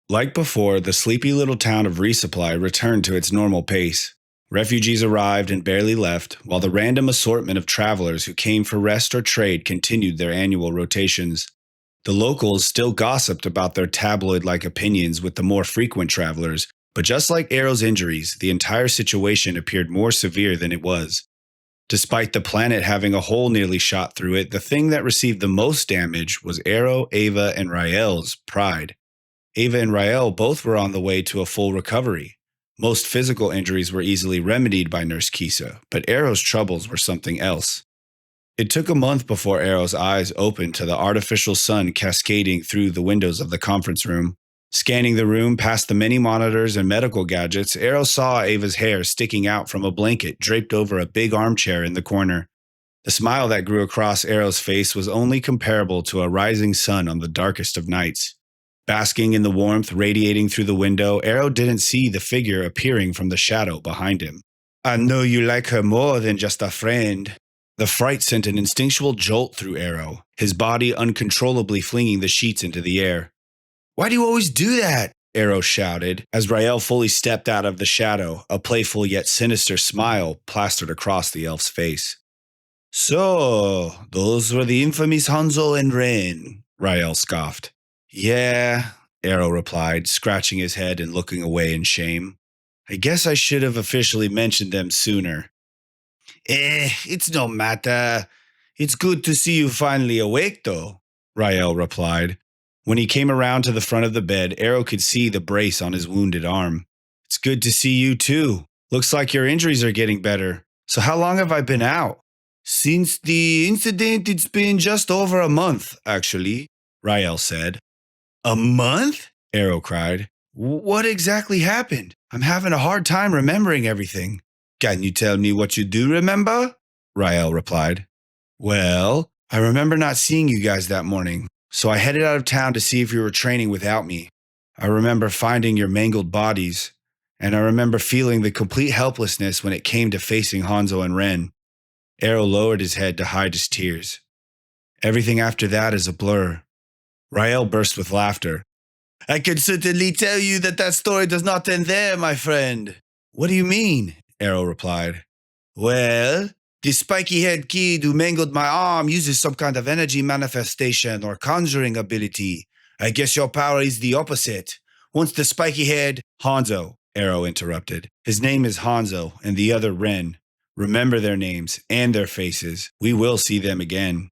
Like before, the sleepy little town of Resupply returned to its normal pace. Refugees arrived and barely left, while the random assortment of travelers who came for rest or trade continued their annual rotations. The locals still gossiped about their tabloid like opinions with the more frequent travelers, but just like Arrow's injuries, the entire situation appeared more severe than it was. Despite the planet having a hole nearly shot through it, the thing that received the most damage was Arrow, Ava, and Rael's pride. Ava and Rael both were on the way to a full recovery. Most physical injuries were easily remedied by Nurse Kisa, but Arrow's troubles were something else. It took a month before Arrow's eyes opened to the artificial sun cascading through the windows of the conference room. Scanning the room past the many monitors and medical gadgets, Arrow saw Ava's hair sticking out from a blanket draped over a big armchair in the corner. The smile that grew across Arrow's face was only comparable to a rising sun on the darkest of nights. Basking in the warmth radiating through the window, Arrow didn't see the figure appearing from the shadow behind him. "I know you like her more than just a friend." The fright sent an instinctual jolt through Arrow, his body uncontrollably flinging the sheets into the air. "Why do you always do that?" Arrow shouted, as Rael fully stepped out of the shadow, a playful yet sinister smile plastered across the elf's face. "So, those were the infamous Hanzo and Ren," Rael scoffed. "Yeah," Arrow replied, scratching his head and looking away in shame. "I guess I should have officially mentioned them sooner." It's no matter. It's good to see you finally awake, though," Rael replied. When he came around to the front of the bed, Arrow could see the brace on his wounded arm. "It's good to see you, too. Looks like your injuries are getting better. So how long have I been out?" "Since the incident, it's been just over a month, actually," Rael said. "A month?" Arrow cried. "What exactly happened? I'm having a hard time remembering everything." "Can you tell me what you do remember?" Rael replied. "Well, I remember not seeing you guys that morning, so I headed out of town to see if you were training without me. I remember finding your mangled bodies, and I remember feeling the complete helplessness when it came to facing Hanzo and Ren." Arrow lowered his head to hide his tears. "Everything after that is a blur." Rael burst with laughter. "I can certainly tell you that story does not end there, my friend." "What do you mean?" Arrow replied. "Well, this spiky-haired kid who mangled my arm uses some kind of energy manifestation or conjuring ability. I guess your power is the opposite. Once the spiky-haired—" "Hanzo," Arrow interrupted. "His name is Hanzo, and the other Ren. Remember their names and their faces. We will see them again."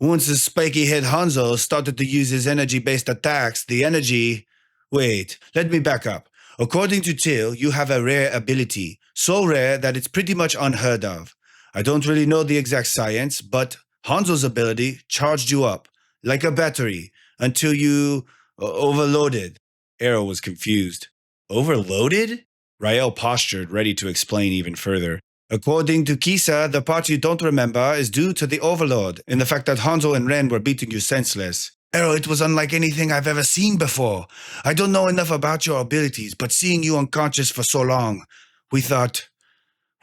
"Once the spiky-head Hanzo started to use his energy-based attacks, the energy—" "Wait, let me back up. According to Till, you have a rare ability, so rare that it's pretty much unheard of. I don't really know the exact science, but Hanzo's ability charged you up, like a battery, until you overloaded." Arrow was confused. "Overloaded?" Rael postured, ready to explain even further. "According to Kisa, the part you don't remember is due to the overload, in the fact that Hanzo and Ren were beating you senseless. Arrow, it was unlike anything I've ever seen before. I don't know enough about your abilities, but seeing you unconscious for so long, we thought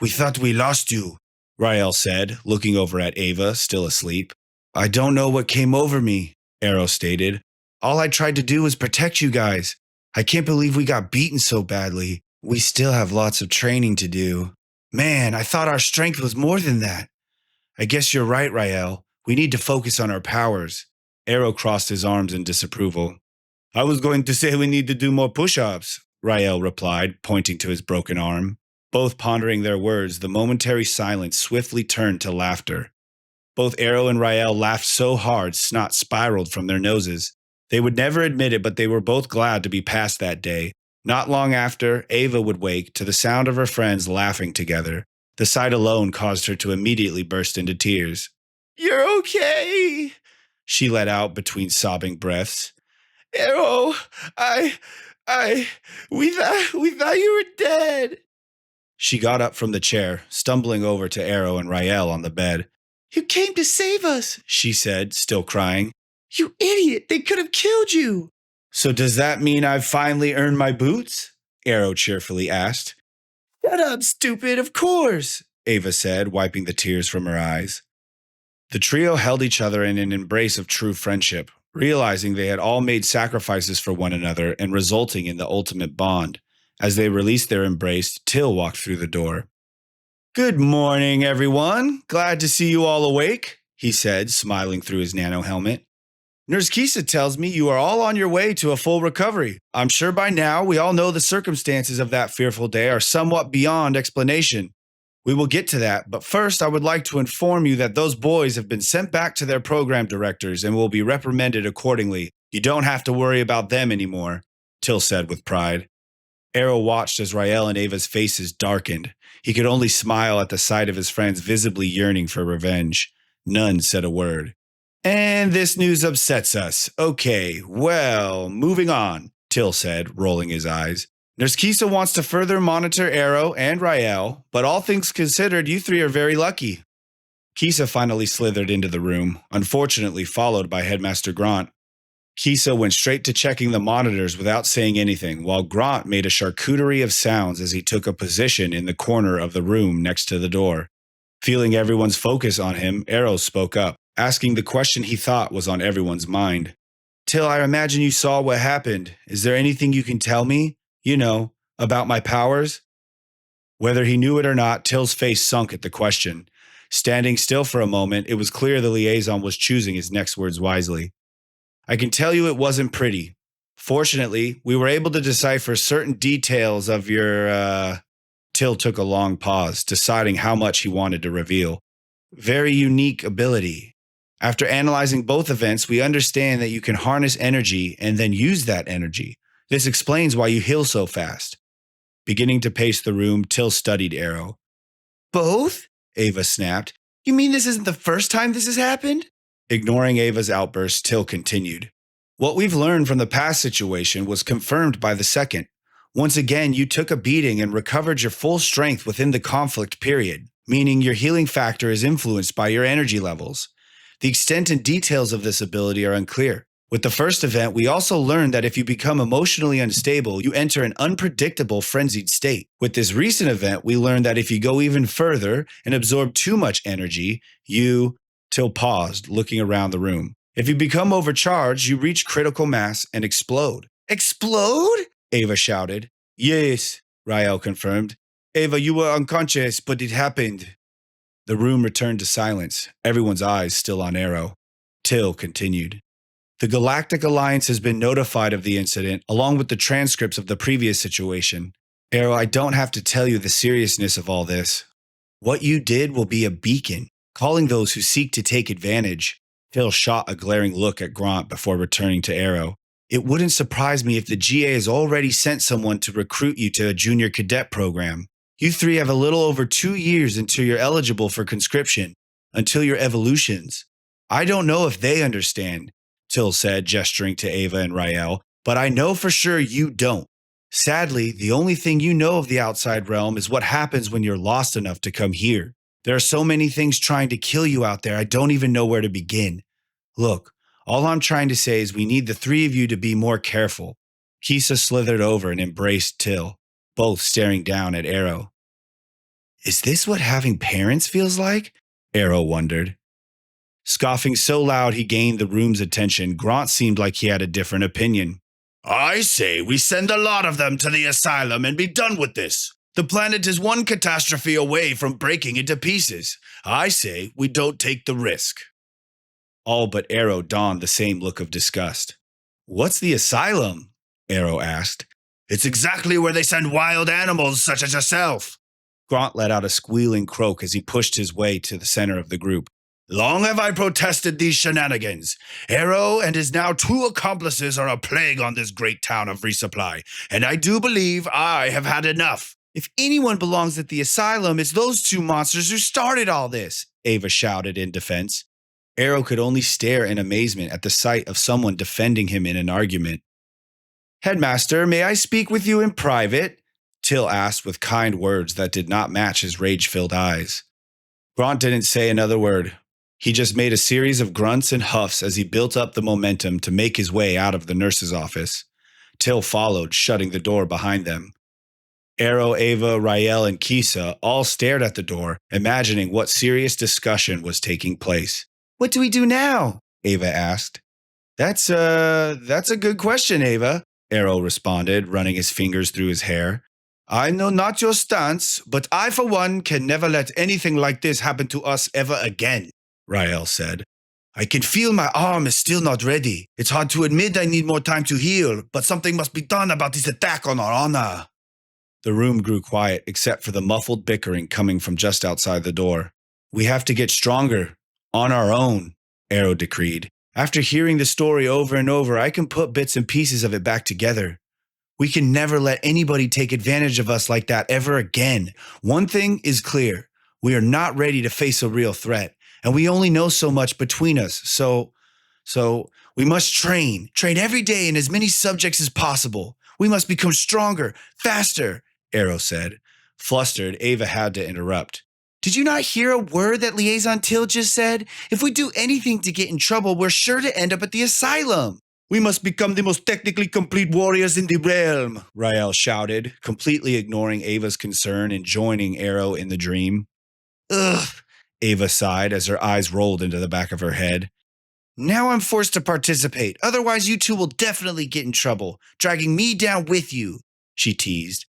we lost you," Rael said, looking over at Ava, still asleep. "I don't know what came over me," Arrow stated. "All I tried to do was protect you guys. I can't believe we got beaten so badly. We still have lots of training to do. Man, I thought our strength was more than that." "I guess you're right, Rael. We need to focus on our powers." Arrow crossed his arms in disapproval. "I was going to say we need to do more push-ups," Rael replied, pointing to his broken arm. Both pondering their words, the momentary silence swiftly turned to laughter. Both Arrow and Rael laughed so hard snot spiraled from their noses. They would never admit it, but they were both glad to be past that day. Not long after, Ava would wake to the sound of her friends laughing together. The sight alone caused her to immediately burst into tears. "You're okay," she let out between sobbing breaths. "Arrow, I, I, we thought you were dead." She got up from the chair, stumbling over to Arrow and Rael on the bed. "You came to save us," she said, still crying. "You idiot, they could have killed you." "So does that mean I've finally earned my boots?" Arrow cheerfully asked. "Shut up, stupid, of course," Ava said, wiping the tears from her eyes. The trio held each other in an embrace of true friendship. realizing they had all made sacrifices for one another and resulting in the ultimate bond. As they released their embrace, Till walked through the door. "Good morning, everyone. Glad to see you all awake," he said, smiling through his nano helmet. "Nurse Kisa tells me you are all on your way to a full recovery. I'm sure by now we all know the circumstances of that fearful day are somewhat beyond explanation. We will get to that, but first I would like to inform you that those boys have been sent back to their program directors and will be reprimanded accordingly. You don't have to worry about them anymore," Till said with pride. Arrow watched as Rael and Ava's faces darkened. He could only smile at the sight of his friends visibly yearning for revenge. None said a word. "And this news upsets us. Okay, well, moving on," Till said, rolling his eyes. "Nurse Kisa wants to further monitor Arrow and Rael, but all things considered, you three are very lucky." Kisa finally slithered into the room, unfortunately followed by Headmaster Grant. Kisa went straight to checking the monitors without saying anything, while Grant made a charcuterie of sounds as he took a position in the corner of the room next to the door. Feeling everyone's focus on him, Arrow spoke up, asking the question he thought was on everyone's mind. "Till, I imagine you saw what happened. Is there anything you can tell me? About my powers?" Whether he knew it or not, Till's face sunk at the question. Standing still for a moment, it was clear the liaison was choosing his next words wisely. "I can tell you it wasn't pretty. Fortunately, we were able to decipher certain details of your, Till took a long pause, deciding how much he wanted to reveal. "Very unique ability. After analyzing both events, we understand that you can harness energy and then use that energy. This explains why you heal so fast." Beginning to pace the room, Till studied Arrow. "Both?" Ava snapped. "You mean this isn't the first time this has happened?" Ignoring Ava's outburst, Till continued. "What we've learned from the past situation was confirmed by the second. Once again, you took a beating and recovered your full strength within the conflict period, meaning your healing factor is influenced by your energy levels. The extent and details of this ability are unclear. With the first event, we also learned that if you become emotionally unstable, you enter an unpredictable frenzied state. With this recent event, we learned that if you go even further and absorb too much energy, Till paused, looking around the room. "If you become overcharged, you reach critical mass and explode." "Explode?" Ava shouted. "Yes," Rael confirmed. "Ava, you were unconscious, but it happened." The room returned to silence, everyone's eyes still on Arrow. Till continued. "The Galactic Alliance has been notified of the incident, along with the transcripts of the previous situation. Arrow, I don't have to tell you the seriousness of all this. What you did will be a beacon, calling those who seek to take advantage." Till shot a glaring look at Grant before returning to Arrow. "It wouldn't surprise me if the GA has already sent someone to recruit you to a junior cadet program. You three have a little over 2 years until you're eligible for conscription, until your evolutions. I don't know if they understand," Till said, gesturing to Ava and Rael, "but I know for sure you don't. Sadly, the only thing you know of the outside realm is what happens when you're lost enough to come here. There are so many things trying to kill you out there, I don't even know where to begin. Look, all I'm trying to say is we need the three of you to be more careful." Kisa slithered over and embraced Till, both staring down at Arrow. "Is this what having parents feels like?" Arrow wondered. Scoffing so loud he gained the room's attention, Grant seemed like he had a different opinion. "I say we send a lot of them to the asylum and be done with this. The planet is one catastrophe away from breaking into pieces. I say we don't take the risk." All but Arrow donned the same look of disgust. "What's the asylum?" Arrow asked. "It's exactly where they send wild animals such as yourself." Grant let out a squealing croak as he pushed his way to the center of the group. "Long have I protested these shenanigans. Arrow and his now 2 accomplices are a plague on this great town of resupply, and I do believe I have had enough." "If anyone belongs at the asylum, it's those 2 monsters who started all this," Ava shouted in defense. Arrow could only stare in amazement at the sight of someone defending him in an argument. "Headmaster, may I speak with you in private?" Till asked with kind words that did not match his rage-filled eyes. Grant didn't say another word. He just made a series of grunts and huffs as he built up the momentum to make his way out of the nurse's office. Till followed, shutting the door behind them. Arrow, Ava, Rael, and Kisa all stared at the door, imagining what serious discussion was taking place. "What do we do now?" Ava asked. That's a good question, Ava, Arrow responded, running his fingers through his hair. I know not your stance, but I, for one, can never let anything like this happen to us ever again, Rael said. I can feel my arm is still not ready. It's hard to admit I need more time to heal, but something must be done about this attack on our honor. The room grew quiet, except for the muffled bickering coming from just outside the door. We have to get stronger. On our own, Arrow decreed. After hearing the story over and over, I can put bits and pieces of it back together. We can never let anybody take advantage of us like that ever again. One thing is clear. We are not ready to face a real threat, and we only know so much between us. So we must train every day in as many subjects as possible. We must become stronger, faster, Arrow said. Flustered, Ava had to interrupt. Did you not hear a word that Liaison Till just said? If we do anything to get in trouble, we're sure to end up at the asylum. We must become the most technically complete warriors in the realm, Rael shouted, completely ignoring Ava's concern and joining Arrow in the dream. Ugh, Ava sighed as her eyes rolled into the back of her head. Now I'm forced to participate, otherwise you two will definitely get in trouble, dragging me down with you, she teased.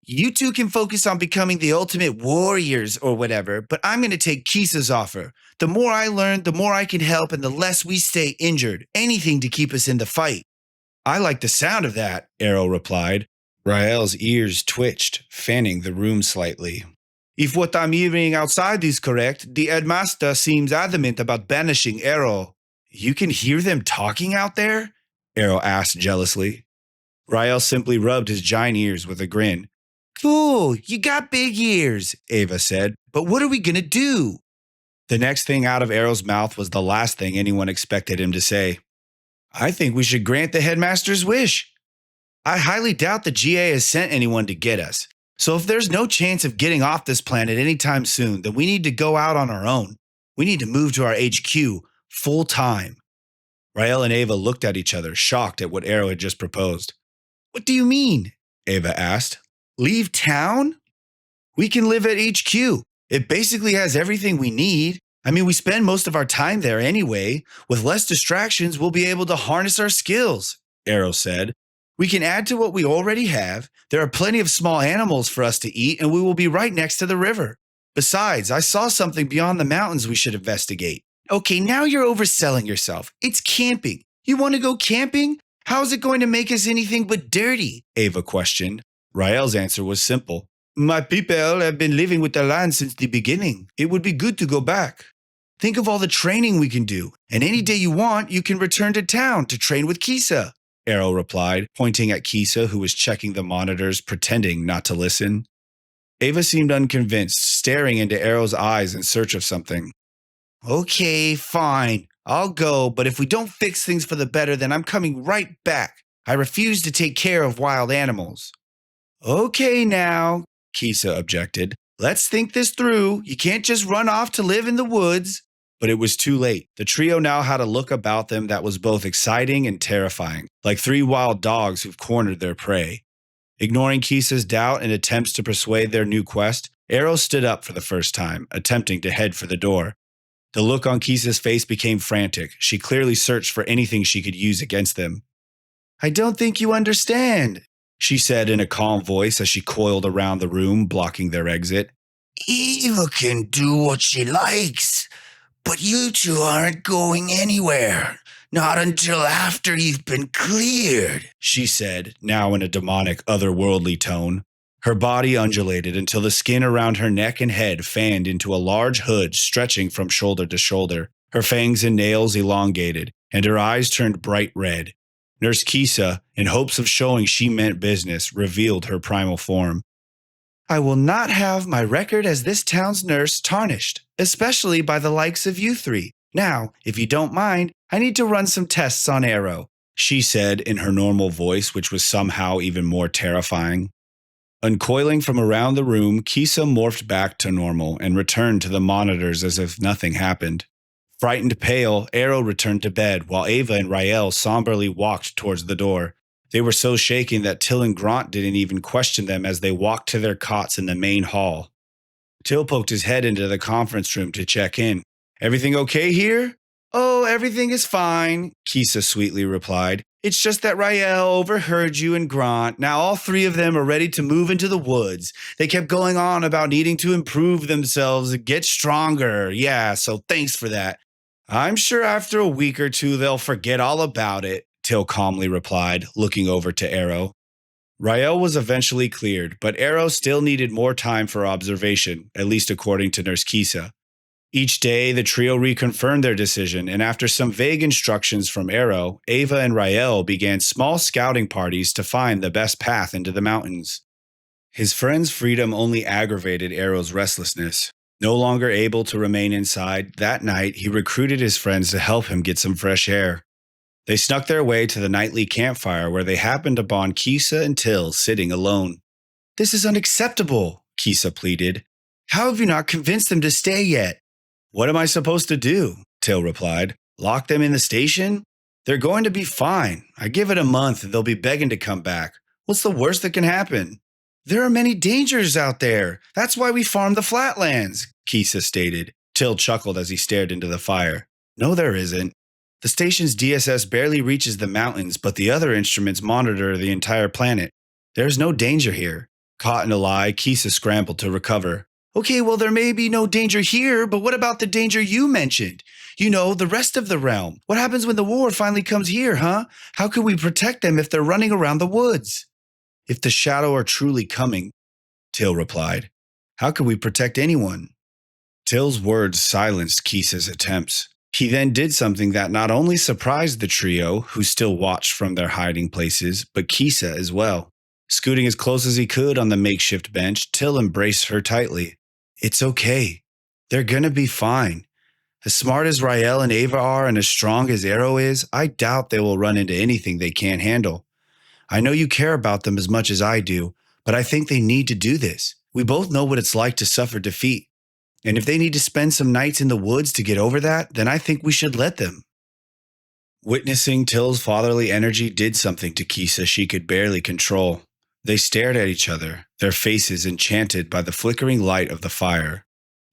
You two can focus on becoming the ultimate warriors or whatever, but I'm going to take Kisa's offer. The more I learn, the more I can help, and the less we stay injured. Anything to keep us in the fight. I like the sound of that, Arrow replied. Rael's ears twitched, fanning the room slightly. If what I'm hearing outside is correct, the headmaster seems adamant about banishing Arrow. You can hear them talking out there? Arrow asked jealously. Rael simply rubbed his giant ears with a grin. Cool, you got big ears, Ava said, but what are we going to do? The next thing out of Arrow's mouth was the last thing anyone expected him to say. I think we should grant the headmaster's wish. I highly doubt the GA has sent anyone to get us. So if there's no chance of getting off this planet anytime soon, then we need to go out on our own. We need to move to our HQ full time. Rael and Ava looked at each other, shocked at what Arrow had just proposed. What do you mean? Ava asked. Leave town? We can live at HQ. It basically has everything we need. I mean, we spend most of our time there anyway. With less distractions, we'll be able to harness our skills, Arrow said. We can add to what we already have. There are plenty of small animals for us to eat, and we will be right next to the river. Besides, I saw something beyond the mountains we should investigate. Okay, now you're overselling yourself. It's camping. You want to go camping? How is it going to make us anything but dirty? Ava questioned. Rael's answer was simple. My people have been living with the land since the beginning. It would be good to go back. Think of all the training we can do, and any day you want, you can return to town to train with Kisa, Arrow replied, pointing at Kisa, who was checking the monitors, pretending not to listen. Ava seemed unconvinced, staring into Arrow's eyes in search of something. Okay, fine. I'll go, but if we don't fix things for the better, then I'm coming right back. I refuse to take care of wild animals. Okay now, Kisa objected. Let's think this through. You can't just run off to live in the woods. But it was too late. The trio now had a look about them that was both exciting and terrifying, like three wild dogs who've cornered their prey. Ignoring Kisa's doubt and attempts to persuade their new quest, Arrow stood up for the first time, attempting to head for the door. The look on Kisa's face became frantic. She clearly searched for anything she could use against them. I don't think you understand, she said in a calm voice as she coiled around the room, blocking their exit. Eva can do what she likes, but you two aren't going anywhere. Not until after you've been cleared, she said, now in a demonic, otherworldly tone. Her body undulated until the skin around her neck and head fanned into a large hood stretching from shoulder to shoulder. Her fangs and nails elongated, and her eyes turned bright red. Nurse Kisa, in hopes of showing she meant business, revealed her primal form. I will not have my record as this town's nurse tarnished, especially by the likes of you three. Now, if you don't mind, I need to run some tests on Arrow, she said in her normal voice, which was somehow even more terrifying. Uncoiling from around the room, Kisa morphed back to normal and returned to the monitors as if nothing happened. Frightened pale, Arrow returned to bed, while Ava and Rael somberly walked towards the door. They were so shaken that Till and Grant didn't even question them as they walked to their cots in the main hall. Till poked his head into the conference room to check in. Everything okay here? Oh, everything is fine, Kisa sweetly replied. It's just that Rael overheard you and Grant. Now all three of them are ready to move into the woods. They kept going on about needing to improve themselves and get stronger. Yeah, so thanks for that. I'm sure after a week or two they'll forget all about it, Till calmly replied, looking over to Arrow. Rael was eventually cleared, but Arrow still needed more time for observation, at least according to Nurse Kisa. Each day, the trio reconfirmed their decision, and after some vague instructions from Arrow, Ava and Rael began small scouting parties to find the best path into the mountains. His friend's freedom only aggravated Arrow's restlessness. No longer able to remain inside, that night he recruited his friends to help him get some fresh air. They snuck their way to the nightly campfire where they happened upon Kisa and Till sitting alone. This is unacceptable, Kisa pleaded. How have you not convinced them to stay yet? What am I supposed to do? Till replied. Lock them in the station? They're going to be fine. I give it a month and they'll be begging to come back. What's the worst that can happen? There are many dangers out there. That's why we farm the flatlands, Kisa stated. Till chuckled as he stared into the fire. No, there isn't. The station's DSS barely reaches the mountains, but the other instruments monitor the entire planet. There's no danger here. Caught in a lie, Kisa scrambled to recover. Okay, well, there may be no danger here, but what about the danger you mentioned? You know, the rest of the realm. What happens when the war finally comes here, huh? How can we protect them if they're running around the woods? If the shadow are truly coming, Till replied. How can we protect anyone? Till's words silenced Kisa's attempts. He then did something that not only surprised the trio, who still watched from their hiding places, but Kisa as well. Scooting as close as he could on the makeshift bench, Till embraced her tightly. It's okay. They're gonna be fine. As smart as Rael and Ava are and as strong as Arrow is, I doubt they will run into anything they can't handle. I know you care about them as much as I do, but I think they need to do this. We both know what it's like to suffer defeat. And if they need to spend some nights in the woods to get over that, then I think we should let them. Witnessing Till's fatherly energy did something to Kisa she could barely control. They stared at each other, their faces enchanted by the flickering light of the fire.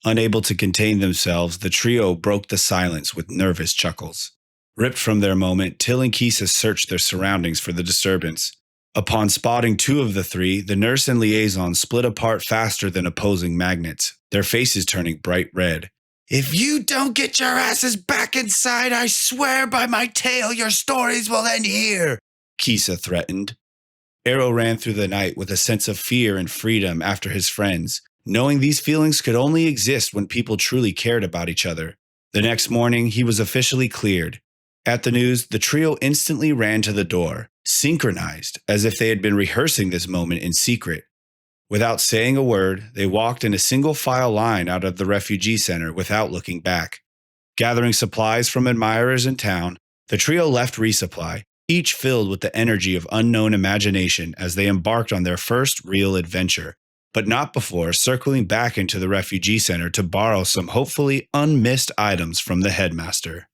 Unable to contain themselves, the trio broke the silence with nervous chuckles. Ripped from their moment, Till and Kisa searched their surroundings for the disturbance. Upon spotting two of the three, the nurse and liaison split apart faster than opposing magnets, their faces turning bright red. If you don't get your asses back inside, I swear by my tail your stories will end here, Kisa threatened. Arrow ran through the night with a sense of fear and freedom after his friends, knowing these feelings could only exist when people truly cared about each other. The next morning, he was officially cleared. At the news, the trio instantly ran to the door, synchronized, as if they had been rehearsing this moment in secret. Without saying a word, they walked in a single-file line out of the refugee center without looking back. Gathering supplies from admirers in town, the trio left resupply, each filled with the energy of unknown imagination as they embarked on their first real adventure, but not before circling back into the refugee center to borrow some hopefully unmissed items from the headmaster.